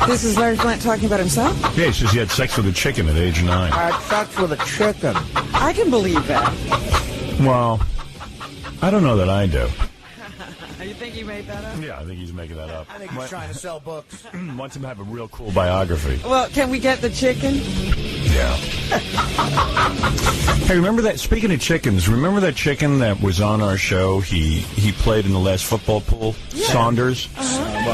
This is Larry Flint talking about himself? Yeah, he says he had sex with a chicken at age 9. I had sex with a chicken. I can believe that. Well, I don't know that I do. You think he made that up? Yeah, I think he's making that up. I think he's trying to sell books. Wants him to have a real cool biography. Well, can we get the chicken? Yeah. Hey, remember that? Speaking of chickens, remember that chicken that was on our show? He played in the last football pool. Yeah. Saunders.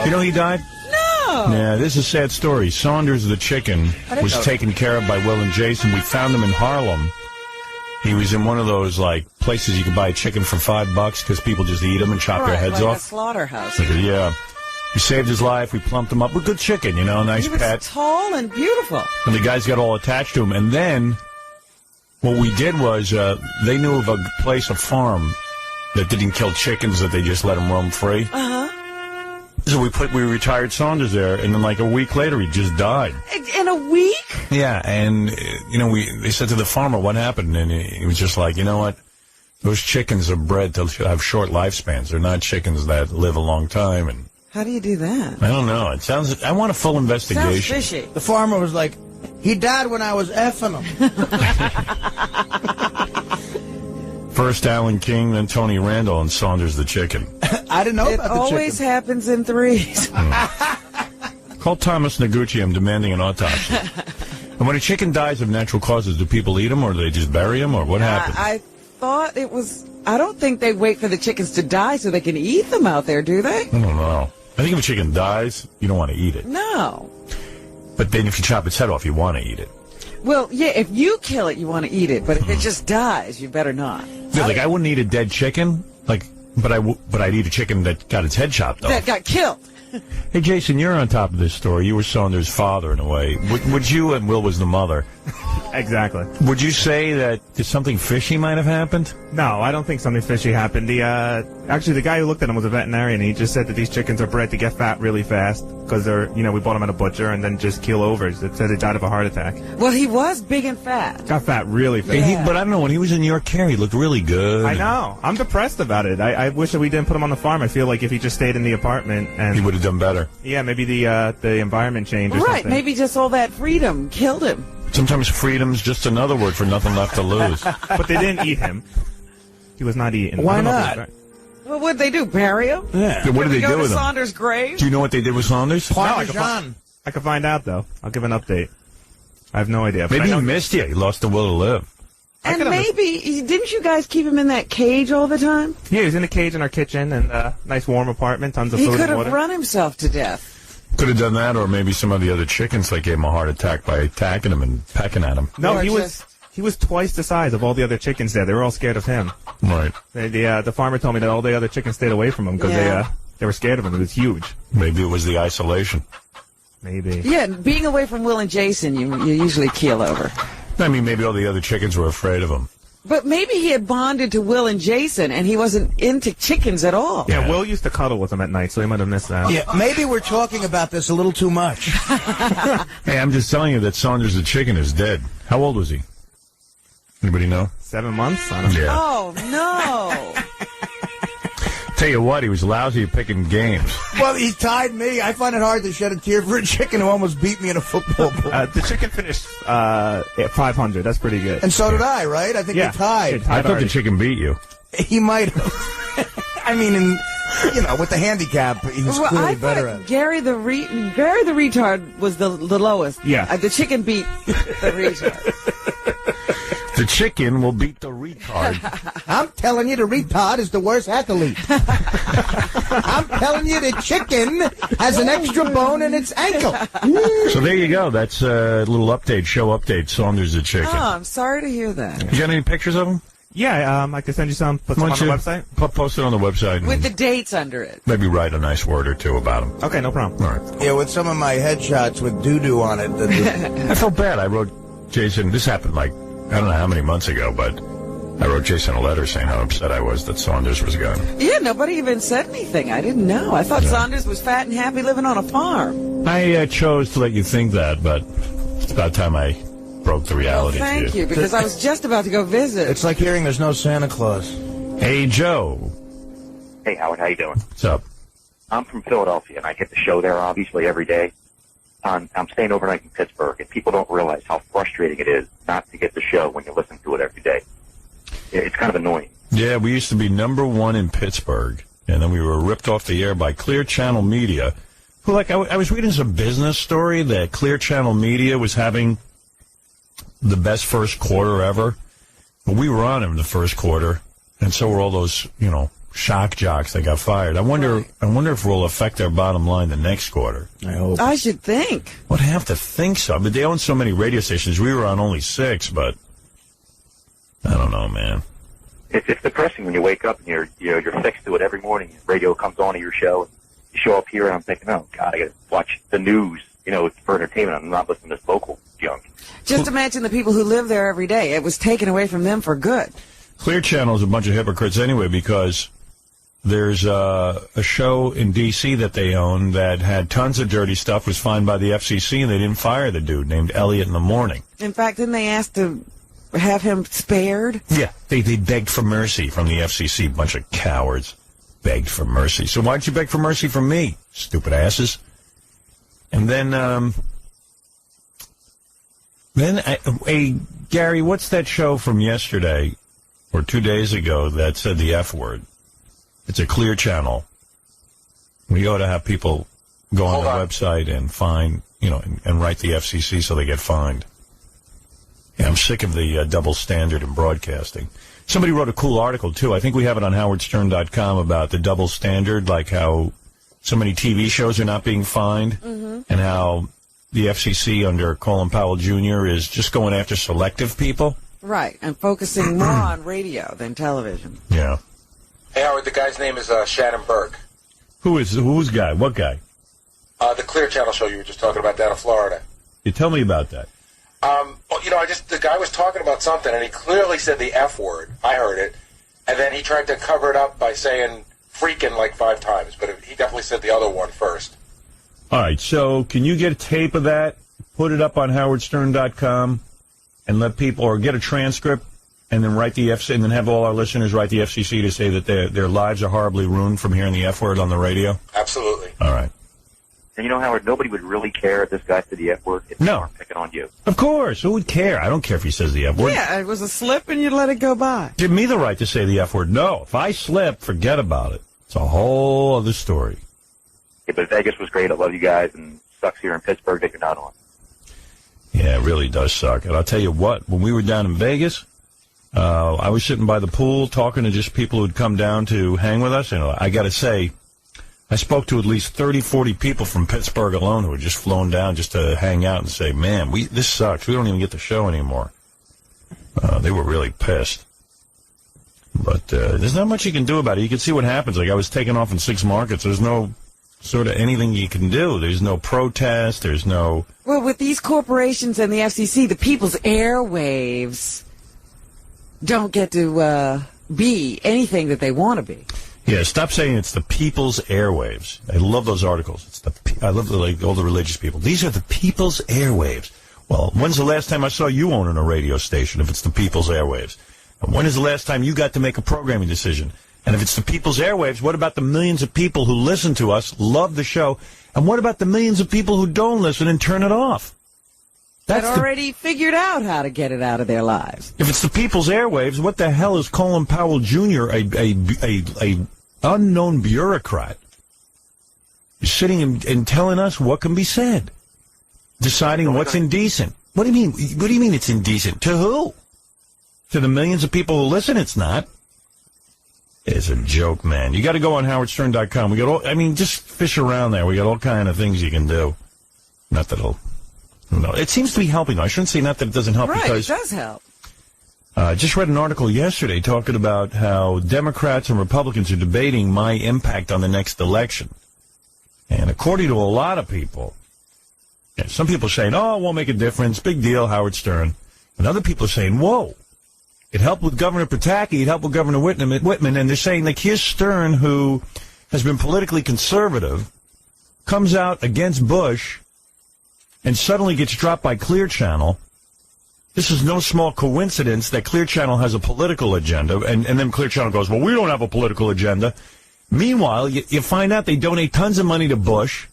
You know he died. No. Yeah, this is a sad story. Saunders the chicken was taken care of by Will and Jason. We found him in Harlem. He was in one of those like places you can buy a chicken for $5 because people just eat them and chop their heads off. A slaughterhouse. Yeah. We saved his life. We plumped him up. A good chicken, you know, a nice pet. He was tall and beautiful. And the guys got all attached to him. And then what we did was they knew of a place, a farm, that didn't kill chickens, that they just let them roam free. Uh-huh. So we retired Saunders there, and then like a week later, he just died. In a week? Yeah, and, you know, they said to the farmer what happened, and he was just like, you know what? Those chickens are bred to have short lifespans. They're not chickens that live a long time. And how do you do that? I don't know. It sounds. I want a full investigation. Sounds fishy. The farmer was like, he died when I was effing him. First Alan King, then Tony Randall, and Saunders the chicken. I didn't know about the chicken. It always happens in threes. Call Thomas Noguchi. I'm demanding an autopsy. And when a chicken dies of natural causes, do people eat them, or do they just bury them, or what happens? I thought it was... I don't think they wait for the chickens to die so they can eat them out there, do they? I don't know. I think if a chicken dies, you don't want to eat it. No. But then if you chop its head off, you want to eat it. Well, yeah, if you kill it, you want to eat it. But if it just dies, you better not. Yeah, like I wouldn't eat a dead chicken, but I'd eat a chicken that got its head chopped off. That got killed. Hey, Jason, you're on top of this story. You were Saunders' father, in a way. Would you, and Will was the mother. Exactly. Would you say that something fishy might have happened? No, I don't think something fishy happened. Actually, the guy who looked at him was a veterinarian. He just said that these chickens are bred to get fat really fast because we bought them at a butcher and then just keel over. It said they died of a heart attack. Well, he was big and fat. Got fat really fast. Yeah. But I don't know, when he was in your care, he looked really good. I know. I'm depressed about it. I wish that we didn't put him on the farm. I feel like if he just stayed in the apartment, and he would have done better. Yeah, maybe the environment changed or right, something. Maybe just all that freedom killed him. Sometimes freedom's just another word for nothing left to lose. But they didn't eat him. He was not eaten. Why not? Well, what'd they do, bury him? Yeah. What did they do with him? Saunders' grave? Do you know what they did with Saunders? Parmesan. I could find out, though. I'll give an update. I have no idea. Maybe he missed you. He lost the will to live. And maybe, didn't you guys keep him in that cage all the time? Yeah, he was in a cage in our kitchen and a nice warm apartment, tons of food and water. He could have run himself to death. Could have done that, or maybe some of the other chickens gave him a heart attack by attacking him and pecking at him. No, he was twice the size of all the other chickens there. They were all scared of him. Right. The farmer told me that all the other chickens stayed away from him because they were scared of him. It was huge. Maybe it was the isolation. Maybe. Yeah, being away from Will and Jason, you usually keel over. I mean, maybe all the other chickens were afraid of him. But maybe he had bonded to Will and Jason, and he wasn't into chickens at all. Yeah, Will used to cuddle with him at night, so he might have missed that. Yeah, maybe we're talking about this a little too much. Hey, I'm just telling you that Saunders the chicken is dead. How old was he? Anybody know? 7 months? I don't know. Yeah. Oh, no. Tell you what, he was lousy at picking games. Well, he tied me. I find it hard to shed a tear for a chicken who almost beat me in a football pool. The chicken finished at 500. That's pretty good. And so did I, right? I think we tied. I thought the chicken beat you. He might have. I mean, with the handicap, he was clearly better at it. Gary the retard was the lowest. Yeah. The chicken beat the retard. The chicken will beat the retard. I'm telling you, the retard is the worst athlete. I'm telling you, the chicken has an extra bone in its ankle. So there you go. That's a little update, show update, Saunders the chicken. Oh, I'm sorry to hear that. You got any pictures of him? Yeah, I can send you some. Put some on the website. Post it on the website. With the dates under it. Maybe write a nice word or two about him. Okay, no problem. All right. Yeah, with some of my headshots with doo-doo on it. I felt bad. I wrote Jason, this happened I don't know how many months ago, but I wrote Jason a letter saying how upset I was that Saunders was gone. Yeah, nobody even said anything. I didn't know. I thought Saunders was fat and happy living on a farm. I chose to let you think that, but it's about time I broke the reality to you. Thank you, because I was just about to go visit. It's like hearing there's no Santa Claus. Hey, Joe. Hey, Howard, how you doing? What's up? I'm from Philadelphia, and I get the show there, obviously, every day. I'm staying overnight in Pittsburgh, and people don't realize how frustrating it is not to get the show when you listen to it every day. It's kind of annoying. Yeah, we used to be #1 in Pittsburgh, and then we were ripped off the air by Clear Channel Media, who, like, I was reading some business story that Clear Channel Media was having the best first quarter ever. But we were on in the first quarter, and so were all those, shock jocks that got fired. I wonder if we'll affect their bottom line the next quarter. I hope. I should think. Would have to think so. But they own so many radio stations. We were on only 6, but I don't know, man. It's depressing when you wake up and you're fixed to it every morning. Radio comes on to your show. You show up here, and I'm thinking, oh God, I got to watch the news. For entertainment. I'm not listening to this local junk. Just imagine the people who live there every day. It was taken away from them for good. Clear Channel is a bunch of hypocrites anyway, because there's a show in D.C. that they own that had tons of dirty stuff, was fined by the FCC, and they didn't fire the dude named Elliot in the morning. In fact, didn't they ask to have him spared? Yeah, they begged for mercy from the FCC. Bunch of cowards begged for mercy. So why'd you beg for mercy from me, stupid asses? And then Gary, what's that show from yesterday or 2 days ago that said the F word? It's a Clear Channel. We ought to have people go on the website and find, and write the FCC so they get fined. Yeah, I'm sick of the double standard in broadcasting. Somebody wrote a cool article, too. I think we have it on howardstern.com about the double standard, like how so many TV shows are not being fined, and how the FCC under Colin Powell Jr. is just going after selective people. Right, and focusing more on radio than television. Yeah. Hey, Howard, the guy's name is Shannon Burke. Who's guy? What guy? The Clear Channel show you were just talking about down in Florida. You tell me about that. The guy was talking about something, and he clearly said the F word. I heard it. And then he tried to cover it up by saying freaking like 5 times, but he definitely said the other one first. All right, so can you get a tape of that, put it up on howardstern.com, and let people, or get a transcript, and then write the FCC, and then have all our listeners write the FCC to say that their lives are horribly ruined from hearing the F word on the radio? Absolutely. All right. And Howard, nobody would really care if this guy said the F word if they weren't picking on you. Of course. Who would care? I don't care if he says the F word. Yeah, it was a slip and you let it go by. Give me the right to say the F word. No. If I slip, forget about it. It's a whole other story. Yeah, but Vegas was great. I love you guys, and it sucks here in Pittsburgh that you're not on. Yeah, it really does suck. And I'll tell you what, when we were down in Vegas, I was sitting by the pool talking to just people who'd come down to hang with us. And I got to say, I spoke to at least 30, 40 people from Pittsburgh alone who had just flown down just to hang out and say, man, this sucks. We don't even get the show anymore. They were really pissed. But there's not much you can do about it. You can see what happens. Like, I was taken off in 6 markets. There's no sort of anything you can do. There's no protest. There's no... Well, with these corporations and the FCC, the people's airwaves don't get to be anything that they want to be. Yeah, stop saying it's the people's airwaves. I love those articles. I love all the religious people. These are the people's airwaves. Well, when's the last time I saw you owning a radio station if it's the people's airwaves? And when is the last time you got to make a programming decision? And if it's the people's airwaves, what about the millions of people who listen to us, love the show, and what about the millions of people who don't listen and turn it off? That already figured out how to get it out of their lives. If it's the people's airwaves, what the hell is Colin Powell Jr., a unknown bureaucrat, sitting and telling us what can be said, deciding what's indecent? What do you mean? What do you mean it's indecent? To who? To the millions of people who listen? It's not. It's a joke, man. You got to go on howardstern.com. We got just fish around there. We got all kind of things you can do. Not that it'll. No, it seems to be helping, though. I shouldn't say not that it doesn't help. Right, because it does help. I just read an article yesterday talking about how Democrats and Republicans are debating my impact on the next election. And according to a lot of people, some people are saying, oh, it won't make a difference, big deal, Howard Stern. And other people are saying, whoa, it helped with Governor Pataki, it helped with Governor Whitman, and they're saying, like, here's Stern, who has been politically conservative, comes out against Bush, and suddenly gets dropped by Clear Channel. This is no small coincidence that Clear Channel has a political agenda, and then Clear Channel goes, well, we don't have a political agenda. Meanwhile, you find out they donate tons of money to Bush.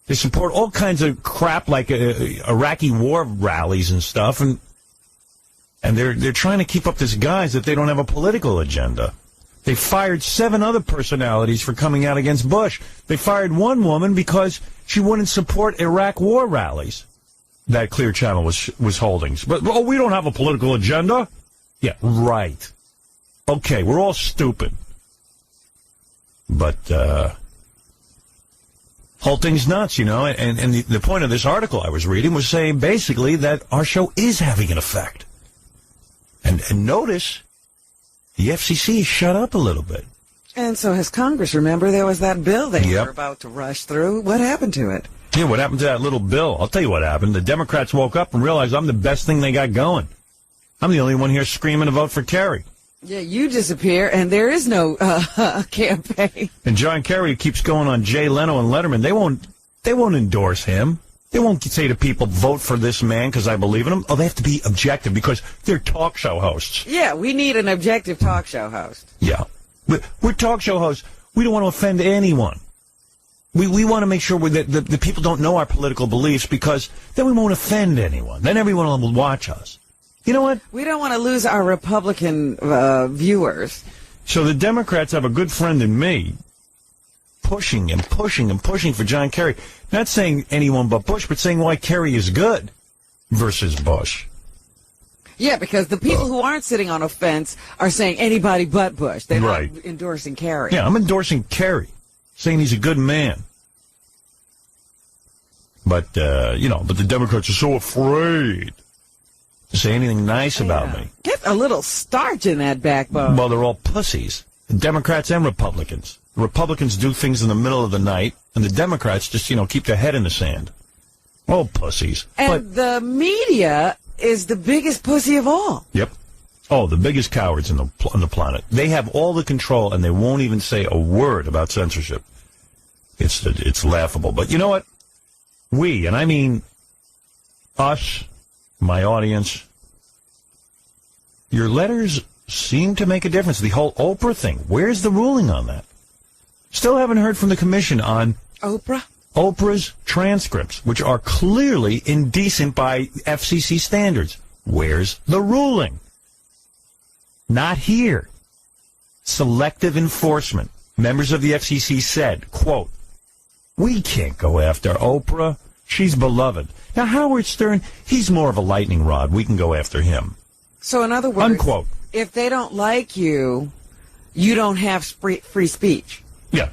They support all kinds of crap like Iraqi war rallies and stuff, and they're trying to keep up this guise that they don't have a political agenda. They fired 7 other personalities for coming out against Bush. They fired one woman because she wouldn't support Iraq war rallies that Clear Channel was holding. But we don't have a political agenda. Yeah, right. Okay, we're all stupid. But whole thing's nuts, and the point of this article I was reading was saying basically that our show is having an effect. And notice the FCC shut up a little bit. And so has Congress. Remember, there was that bill they were about to rush through. What happened to it? Yeah, what happened to that little bill? I'll tell you what happened. The Democrats woke up and realized I'm the best thing they got going. I'm the only one here screaming to vote for Kerry. Yeah, you disappear, and there is no campaign. And John Kerry keeps going on Jay Leno and Letterman. They won't endorse him. They won't say to people, vote for this man because I believe in him. Oh, they have to be objective because they're talk show hosts. Yeah, we need an objective talk show host. Yeah. We're talk show hosts. We don't want to offend anyone. We want to make sure that the people don't know our political beliefs because then we won't offend anyone. Then everyone will watch us. You know what? We don't want to lose our Republican viewers. So the Democrats have a good friend in me pushing and pushing and pushing for John Kerry. Not saying anyone but Bush, but saying why Kerry is good versus Bush. Yeah, because the people who aren't sitting on a fence are saying anybody but Bush. They're not endorsing Kerry. Yeah, I'm endorsing Kerry, saying he's a good man. But, but the Democrats are so afraid to say anything nice about me. Get a little starch in that backbone. Well, they're all pussies. Democrats and Republicans. The Republicans do things in the middle of the night, and the Democrats just, keep their head in the sand. All pussies. And the media is the biggest pussy of all. Yep. Oh, the biggest cowards on the planet. They have all the control, and they won't even say a word about censorship. It's laughable. But you know what? We, and I mean us, my audience, your letters seem to make a difference. The whole Oprah thing, where's the ruling on that? Still haven't heard from the commission on Oprah's transcripts, which are clearly indecent by FCC standards. Where's the ruling? Not here. Selective enforcement. Members of the FCC said, quote, we can't go after Oprah. She's beloved. Now, Howard Stern, he's more of a lightning rod. We can go after him. So, in other words, unquote. If they don't like you, you don't have free speech. Yeah.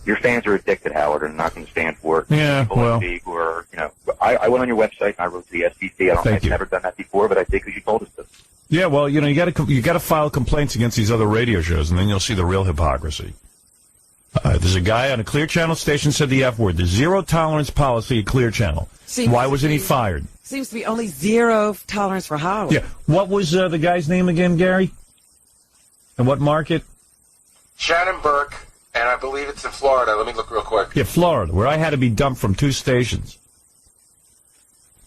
Your fans are addicted, Howard, and not going to stand for it. Yeah, well. Who are, I went on your website and I wrote to the FCC. I've never done that before, but I did because you told us to. Yeah, well, you got to file complaints against these other radio shows, and then you'll see the real hypocrisy. There's a guy on a Clear Channel station said the F word. The zero tolerance policy at Clear Channel. Why wasn't he fired? Seems to be only zero tolerance for Howard. Yeah. What was the guy's name again, Gary? And what market? Shannon Burke, and I believe it's in Florida. Let me look real quick. Yeah, Florida, where I had to be dumped from 2 stations.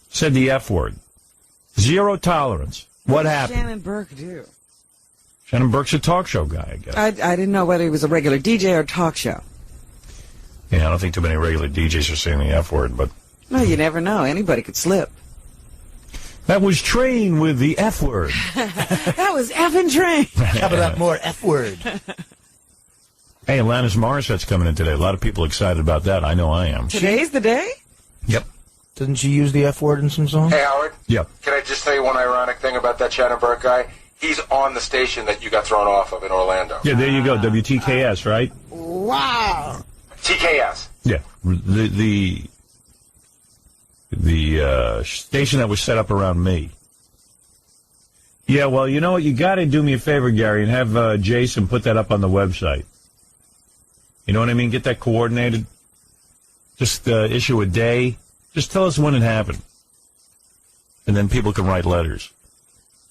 Said the F word. Zero tolerance. What happened? Shannon Burke do? Shannon Burke's a talk show guy, I guess. I didn't know whether he was a regular DJ or a talk show. Yeah, I don't think too many regular DJs are saying the F word, but... Well, you never know. Anybody could slip. That was Train with the F word. That was effing Train. How about more F word? Hey, Alanis Morissette's coming in today. A lot of people excited about that. I know I am. Today's the day? Yep. Doesn't she use the F word in some songs? Hey, Howard. Yep. Can I just tell you one ironic thing about that Shannon Burke guy? He's on the station that you got thrown off of in Orlando. Yeah, there you go. WTKS, right? Wow. TKS. Yeah. The station that was set up around me. Yeah, well, you know what? You got to do me a favor, Gary, and have Jason put that up on the website. You know what I mean? Get that coordinated. Just issue a day. Just tell us when it happened. And then people can write letters.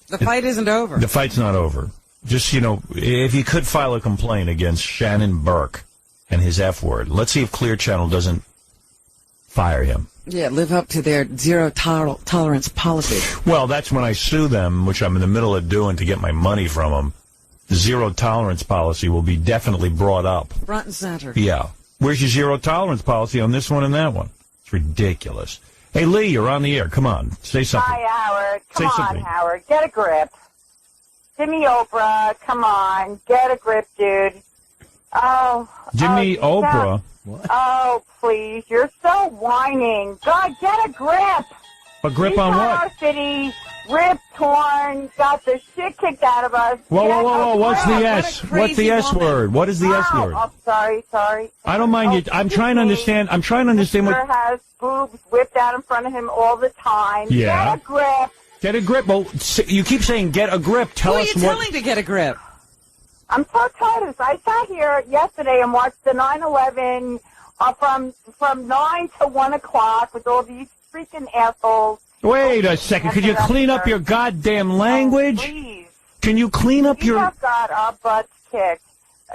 The fight isn't over. The fight's not over. Just, if you could file a complaint against Shannon Burke and his F word, let's see if Clear Channel doesn't fire him. Yeah, live up to their zero tolerance policy. Well, that's when I sue them, which I'm in the middle of doing to get my money from them. zero tolerance policy will be definitely brought up. Front and center. Yeah. Where's your zero tolerance policy on this one and that one? It's ridiculous. Hey, Lee, you're on the air. Come on. Say something. Hi, Howard. Come Say on, something. Howard. Get a grip. Jimmy Oprah, come on. Get a grip, dude. Oh. Jimmy Oprah? Oh, please. You're so whining. God, get a grip. A grip on what? Our city, ripped, torn, got the shit kicked out of us. Whoa. What's the S? What's the S word? What is the S word? Oh, sorry. I don't mind you. I'm trying to understand. I'm trying to understand what. Has boobs whipped out in front of him all the time. Yeah. Get a grip. Get a grip. Well, you keep saying get a grip. Tell us Who are you what. telling to get a grip? I'm so tired of this. I sat here yesterday and watched the 9/11 from 9 to 1 o'clock with all these freaking assholes. Wait a second. Could you clean up your goddamn language? Oh, please. Can you clean up We your... have got our butts kicked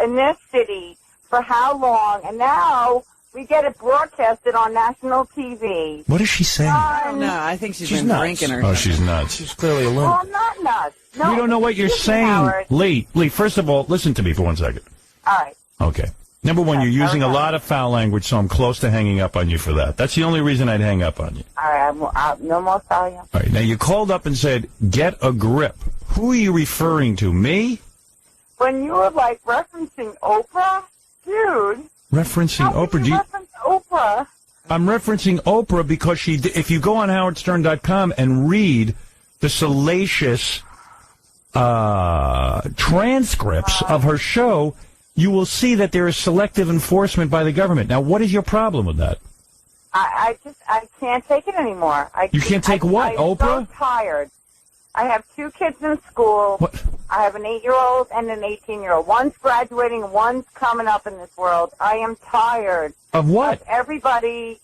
in this city for how long? And now we get it broadcasted on national TV. What is she saying? I don't know. I think she's been nuts. drinking or Oh, she's nuts. She's clearly a Well, lunatic. I'm not nuts. No, We don't know what you're excuse me, saying. Howard. Lee, first of all, listen to me for 1 second. All right. Okay. Number one, you're using a lot of foul language, so I'm close to hanging up on you for that. That's the only reason I'd hang up on you. All right. No more volume. All right. Now, you called up and said, get a grip. Who are you referring to? Me? When you were like referencing Oprah, dude. Referencing How Oprah? can you reference Oprah? I'm referencing Oprah because if you go on howardstern.com and read the salacious transcripts of her show, you will see that there is selective enforcement by the government. Now, what is your problem with that? I can't take it anymore. You can't take what, Oprah? I'm so tired. I have 2 kids in school. What? I have an 8-year-old and an 18-year-old. One's graduating, one's coming up in this world. I am tired Of what? of everybody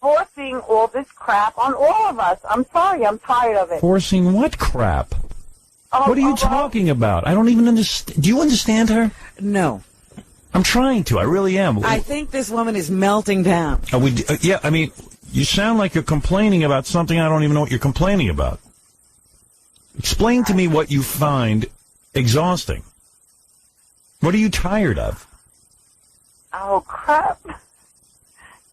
forcing all this crap on all of us. I'm sorry. I'm tired of it. Forcing what crap? Oh, What are you talking about? I don't even understand. Do you understand her? No. I'm trying to. I really am. I think this woman is melting down. Yeah, I mean, you sound like you're complaining about something I don't even know what you're complaining about. Explain to me what you find exhausting. What are you tired of? Oh, crap.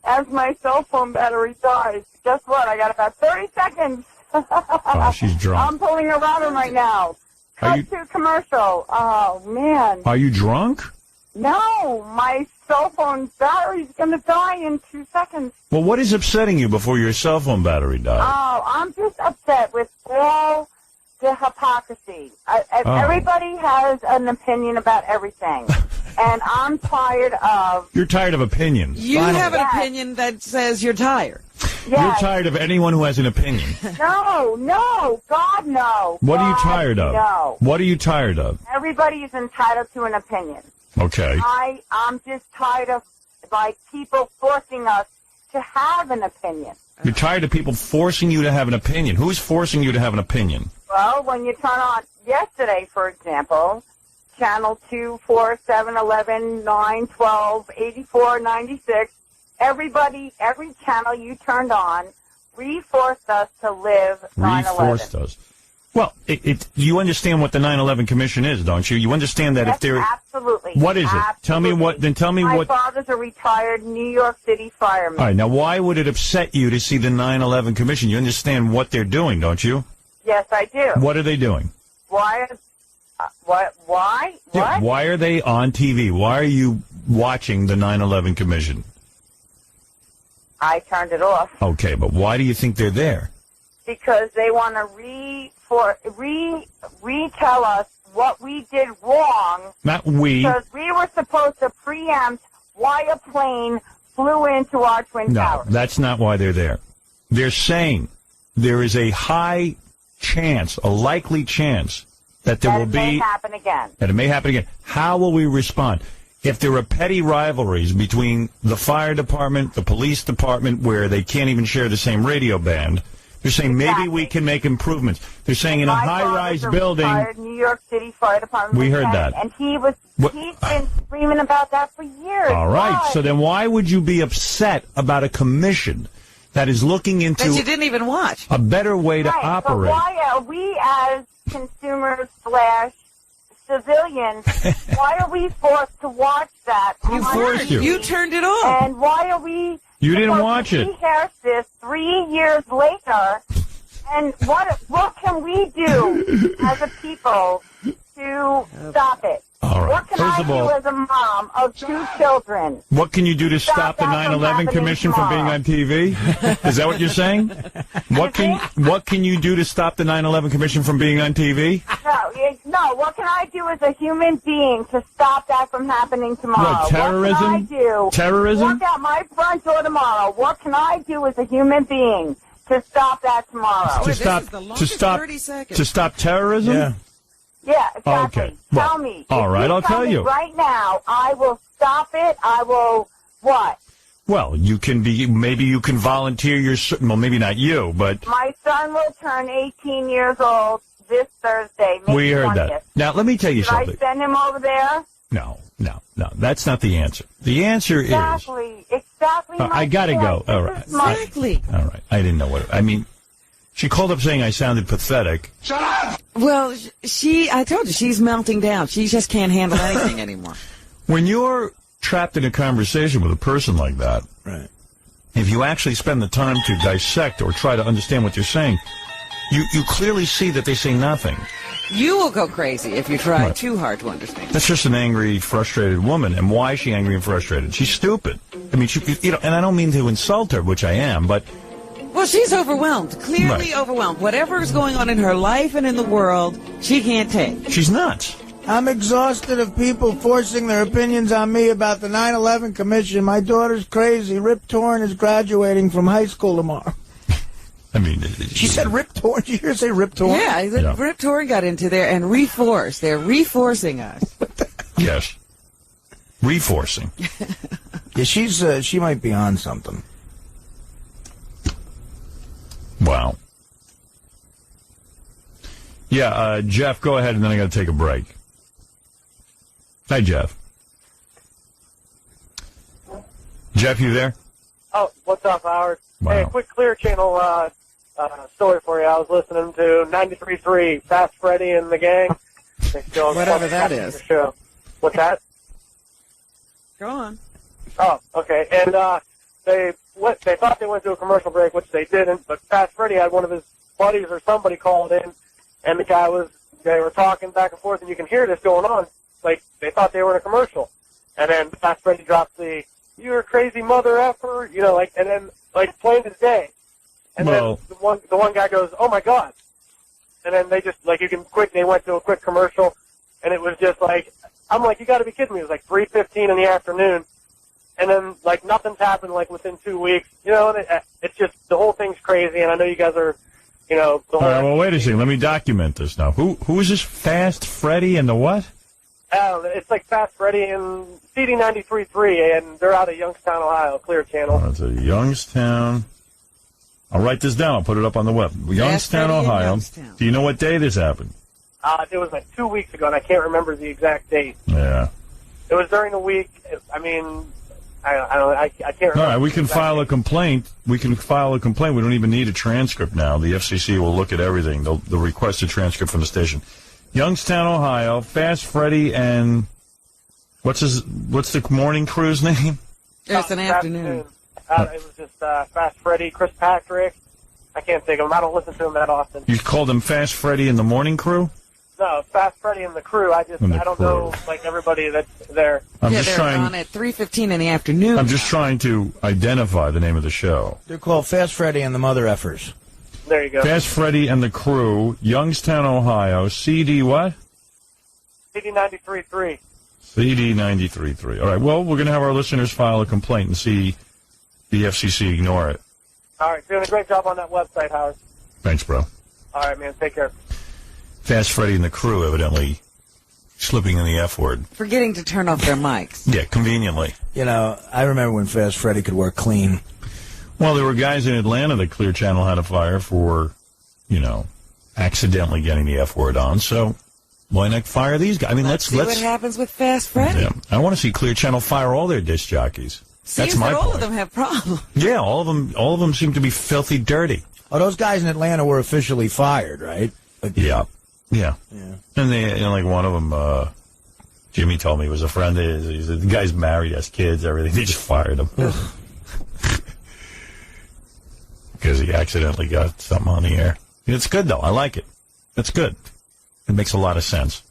As my cell phone battery dies, guess what? I got about 30 seconds. Oh, she's drunk. I'm pulling a router right now. Cut to commercial. Oh, man. Are you drunk? No, my cell phone battery's going to die in 2 seconds. Well, what is upsetting you before your cell phone battery dies? Oh, I'm just upset with all the hypocrisy. Everybody has an opinion about everything. And I'm tired of... You're tired of opinions. You have an opinion that says you're tired. Yes. You're tired of anyone who has an opinion. No, God, no. What are you God, tired of? No. What are you tired of? Everybody is entitled to an opinion. Okay. I'm just tired of, like, people forcing us to have an opinion. You're tired of people forcing you to have an opinion. Who's forcing you to have an opinion? Well, when you turn on, yesterday, for example, channel 2, 4, 7, 11, 9, 12, 84, 96, every channel you turned on reforced us to live 9/11. Reforced us. Well, you understand what the 9/11 Commission is, don't you? You understand that Yes, if there... absolutely. What is it? Absolutely. Tell me what... Then tell me My what... father's a retired New York City fireman. All right, now why would it upset you to see the 9/11 Commission? You understand what they're doing, don't you? Yes, I do. What are they doing? Why? Why? Yeah, What? why are they on TV? Why are you watching the 9/11 Commission? I turned it off. Okay, but why do you think they're there? Because they want to retell us what we did wrong. Not we. Because we were supposed to preempt why a plane flew into our Twin No, Towers. that's not why they're there. They're saying there is a high chance, a likely chance, that there will be... That may happen again. That it may happen again. How will we respond? If there are petty rivalries between the fire department, the police department, where they can't even share the same radio band, they're saying maybe we can make improvements. They're saying in a high-rise building... Retired New York City Fire Department. We heard that. And he's been screaming about that for years. All right, Why? so then why would you be upset about a commission that is looking into... That you didn't even watch. A better way to Right, operate. But why are we as consumers / civilians, why are we forced to watch that? Who forced you? You turned it on. And why are we You didn't watch it. rehash this 3 years later? And what can we do as a people to stop it? All right. What can First I of all, do as a mom of 2 children? what can you do to stop the that from 9/11 happening Commission from being tomorrow? on TV? Is that what you're saying? What can you do to stop the 9/11 Commission from being on TV? No. What can I do as a human being to stop that from happening tomorrow? What, terrorism? What can I do? Terrorism? Walk out my front door tomorrow. What can I do as a human being to stop that tomorrow? To stop terrorism? Yeah. Yeah, exactly. Okay. Well, Tell me. all If right, I'll tell me you. Right now, I will stop it. I will what? Well, maybe you can volunteer well, maybe not you, but My son will turn 18 years old this Thursday, May we heard 20th. that. Now, let me tell you Should I something. send him over there? No, that's not the answer. The answer Exactly. I gotta go. All right. Exactly. All right. I didn't know what. I mean, she called up saying I sounded pathetic. Well, I told you, she's melting down. She just can't handle anything anymore. When you're trapped in a conversation with a person like that, Right. if you actually spend the time to dissect or try to understand what they're saying, you clearly see that they say nothing. You will go crazy if you try Right. too hard to understand. That's just an angry, frustrated woman. And why is she angry and frustrated? She's stupid. I mean, and I don't mean to insult her, which I am, but Well, she's overwhelmed, clearly Right. overwhelmed. Whatever is going on in her life and in the world, she can't take. she's nuts. I'm exhausted of people forcing their opinions on me about the 9/11 Commission. My daughter's crazy. Rip Torn is graduating from high school tomorrow. I mean, She said Rip Torn. Did you hear her say Rip Torn? Yeah, Yeah. Rip Torn got into there and reforced. They're reforcing us. yes, reforcing. Yeah, she might be on something. Wow. Yeah, Jeff, go ahead, and then I got to take a break. Hi, Jeff. Jeff, you there? Oh, what's up, Howard? Wow. Hey, a quick Clear Channel story for you. I was listening to 93.3, Fast Freddy and the Gang. They still Whatever that is. the show. What's that? Go on. Oh, okay. And they thought they went to a commercial break, which they didn't. But Fast Freddy had one of his buddies or somebody called in, and they were talking back and forth, and you can hear this going on. Like they thought they were in a commercial, and then Fast Freddy drops the "You're a crazy mother effer," and then plain as day. And then the one guy goes, "Oh my God!" And then they just they went to a quick commercial, and it was just I'm like, you got to be kidding me! It was 3:15 in the afternoon, and then nothing's happened within 2 weeks. And it's just the whole thing's crazy. And I know you guys are, the whole. All right, well, wait a second. Let me document this now. Who is this Fast Freddy and the what? It's Fast Freddy and CD 93.3, and they're out of Youngstown, Ohio, Clear Channel. Oh, it's a Youngstown. I'll write this down. I'll put it up on the web. Youngstown, Freddy in Ohio. Youngstown. Do you know what day this happened? It was 2 weeks ago, and I can't remember the exact date. Yeah. It was during the week. I mean, I can't remember. All right, we can file a complaint. We can file a complaint. We don't even need a transcript now. The FCC will look at everything. They'll request a transcript from the station. Youngstown, Ohio, Fast Freddy and what's the morning crew's name? It's an afternoon. It was just Fast Freddy, Chris Patrick. I can't think of him. I don't listen to him that often. You called them Fast Freddy and the morning crew? No, Fast Freddy and the crew. I don't know everybody that's there. They're on at 3:15 in the afternoon. I'm just trying to identify the name of the show. They're called Fast Freddy and the Mother Effers. There you go. Fast Freddy and the Crew, Youngstown, Ohio, CD what? CD 93.3. CD 93.3. All right, well, we're going to have our listeners file a complaint and see the FCC ignore it. All right, doing a great job on that website, Howard. Thanks, bro. All right, man, take care. Fast Freddy and the Crew evidently slipping in the F word. Forgetting to turn off their mics. Yeah, conveniently. I remember when Fast Freddy could work clean. Well, there were guys in Atlanta that Clear Channel had to fire for, accidentally getting the F word on. So why not fire these guys? I mean, let's see what happens with Fast Freddy. Yeah, I want to see Clear Channel fire all their disc jockeys. Seems That's my that all point. of them have problems. Yeah, all of them seem to be filthy dirty. Oh, those guys in Atlanta were officially fired, right? Yeah. Yeah. And they, like one of them, Jimmy told me, was a friend of his. The guy's married, has kids, everything. They just fired him. Because he accidentally got something on the air. It's good, though. I like it. It's good. It makes a lot of sense.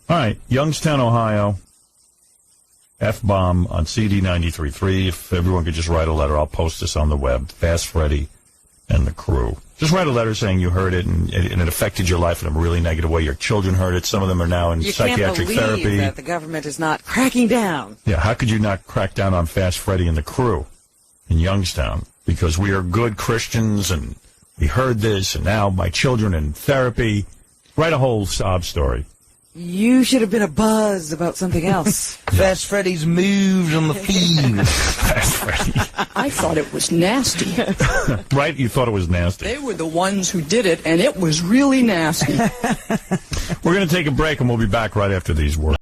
All right. Youngstown, Ohio. F-bomb on CD 93.3. If everyone could just write a letter, I'll post this on the web. Fast Freddy and the crew. Just write a letter saying you heard it and it affected your life in a really negative way. Your children heard it. Some of them are now in psychiatric therapy. You can't believe that the government is not cracking down. Yeah, how could you not crack down on Fast Freddy and the crew in Youngstown? Because we are good Christians and we heard this and now my children in therapy. Write a whole sob story. You should have been abuzz about something else. Fast Freddy's moved on the feed. Fast Freddy. I thought it was nasty. Right? You thought it was nasty. They were the ones who did it, and it was really nasty. We're going to take a break, and we'll be back right after these words.